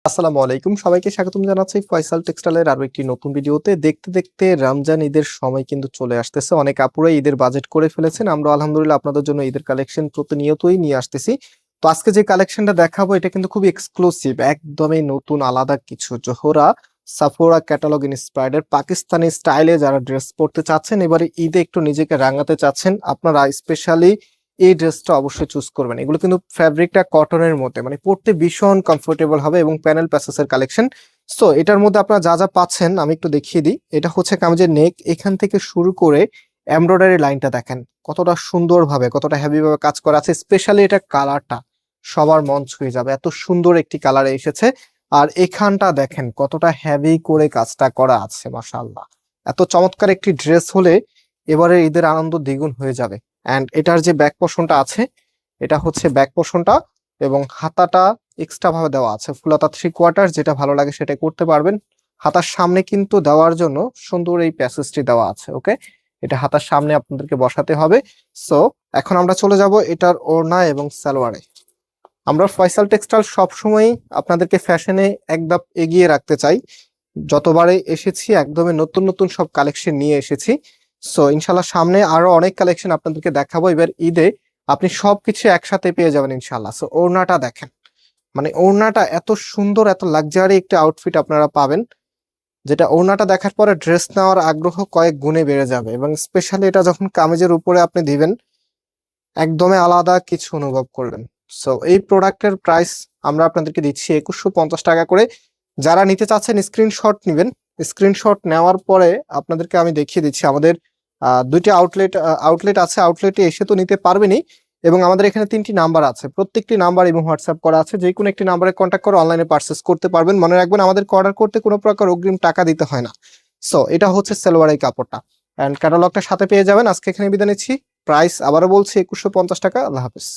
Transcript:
আসসালামু আলাইকুম, সবাইকে স্বাগতম জানাচ্ছি ফয়সাল টেক্সটাইলের আরো একটি নতুন ভিডিওতে। দেখতে দেখতে রমজান ঈদের সময় কিন্তু চলে আসতেছে। অনেক আপুরাই ঈদের বাজেট করে ফেলেছেন। আমরা আলহামদুলিল্লাহ আপনাদের জন্য ঈদের কালেকশন প্রতিনিয়তই নিয়ে আসতেছি। তো আজকে যে কালেকশনটা দেখাবো এটা কিন্তু খুবই এক্সক্লুসিভ, একদমই নতুন আলাদা কিছু। জোহরা সাফোরা ক্যাটালগ ইন্সপায়ার্ড পাকিস্তানি স্টাইলে যারা ড্রেস পরতে চাচ্ছেন, এবারে ঈদে একটু নিজেকে রাঙাতে চাচ্ছেন, আপনারা স্পেশালি এই ড্রেসটা অবশ্যই চুজ করবেন। এগুলো কিন্তু ফ্যাব্রিকটা কটনের মধ্যে, মানে পরতে ভীষণ কমফোর্টেবল হবে এবং প্যানেল প্যাসেসের কালেকশন। সো এটার মধ্যে আপনারা যা যা পাচ্ছেন আমি একটু দেখিয়ে দিই। এটা হচ্ছে কামিজের নেক, এখান থেকে শুরু করে এমব্রয়ডারি লাইনটা দেখেন কতটা সুন্দরভাবে, কতটা হেভি ভাবে কাজ করা আছে। স্পেশালি এটা কালারটা সবার মন ছুঁয়ে যাবে, এত সুন্দর একটি কালারে এসেছে। আর এখানটা দেখেন কতটা হেভি করে কাজটা করা আছে, মাশাআল্লাহ। এত চমৎকার একটি ড্রেস হলে এবারে ঈদের আনন্দ দ্বিগুণ হয়ে যাবে। অ্যান্ড এটার যে ব্যাক পোর্শনটা আছে, এটা হচ্ছে ব্যাক পোর্শনটা, এবং হাতাটা এক্সট্রা ভাবে দেওয়া আছে ফুল হাতা 3/4, যেটা ভালো লাগে সেটা করতে পারবেন। হাতার সামনে কিন্তু দেওয়ার জন্য সুন্দর এই প্যাসেজটি দেওয়া আছে। ওকে, এটা হাতার সামনে আপনাদেরকে বসাতে হবে। সো এখন আমরা চলে যাব এটার ওড়না এবং সালোয়ারে। আমরা ফয়সাল টেক্সটাইল সবসময় আপনাদেরকে ফ্যাশনে এক ধাপ এগিয়ে রাখতে চাই। যতবারে এসেছি একদমই নতুন নতুন সব কালেকশন নিয়ে এসেছি। সো ইনশাল্লাহ সামনে আরো অনেক কালেকশন আপনাদেরকে দেখাবো। এবার ঈদে আপনি সবকিছু একসাথে পেয়ে যাবেন ইনশাল্লাহ। সো ওড়নাটা দেখেন, মানে ওড়নাটা এত সুন্দর, এত লাক্সারি একটা আউটফিট আপনারা পাবেন, যেটা ওড়নাটা দেখার পরে ড্রেস নেওয়ার আগ্রহ কয়েক গুণে বেড়ে যাবে। এবং স্পেশালি এটা যখন কামিজের উপরে আপনি দিবেন, একদমই আলাদা কিছু অনুভব করবেন। সো এই প্রোডাক্টের প্রাইস আমরা আপনাদেরকে দিচ্ছি 2150 টাকা করে। যারা নিতে চাচ্ছেন স্ক্রিনশট নেবেন। স্ক্রিনশট নেওয়ার পরে আপনাদেরকে আমি দেখিয়ে দিচ্ছি আমাদের দুইটি আউটলেট আছে। আউটলেটে এসে তো নিতে পারবেনই, এবং আমাদের এখানে 3টি নাম্বার আছে, প্রত্যেকটি নাম্বার এবং হোয়াটসঅ্যাপ করা আছে। যে কোনো একটি নাম্বারে কন্ট্যাক্ট করে অনলাইনে পারচেস করতে পারবেন। মনে রাখবেন আমাদের অর্ডার করতে কোনো প্রকার অগ্রিম টাকা দিতে হয় না। সো এটা হচ্ছে সালোয়ার এই কাপড়টা, অ্যান্ড ক্যাটালগটা সাথে পেয়ে যাবেন। আজকে এখানে বিদায় নিচ্ছি। প্রাইস আবারও বলছি 2150 টাকা। আল্লাহ হাফেজ।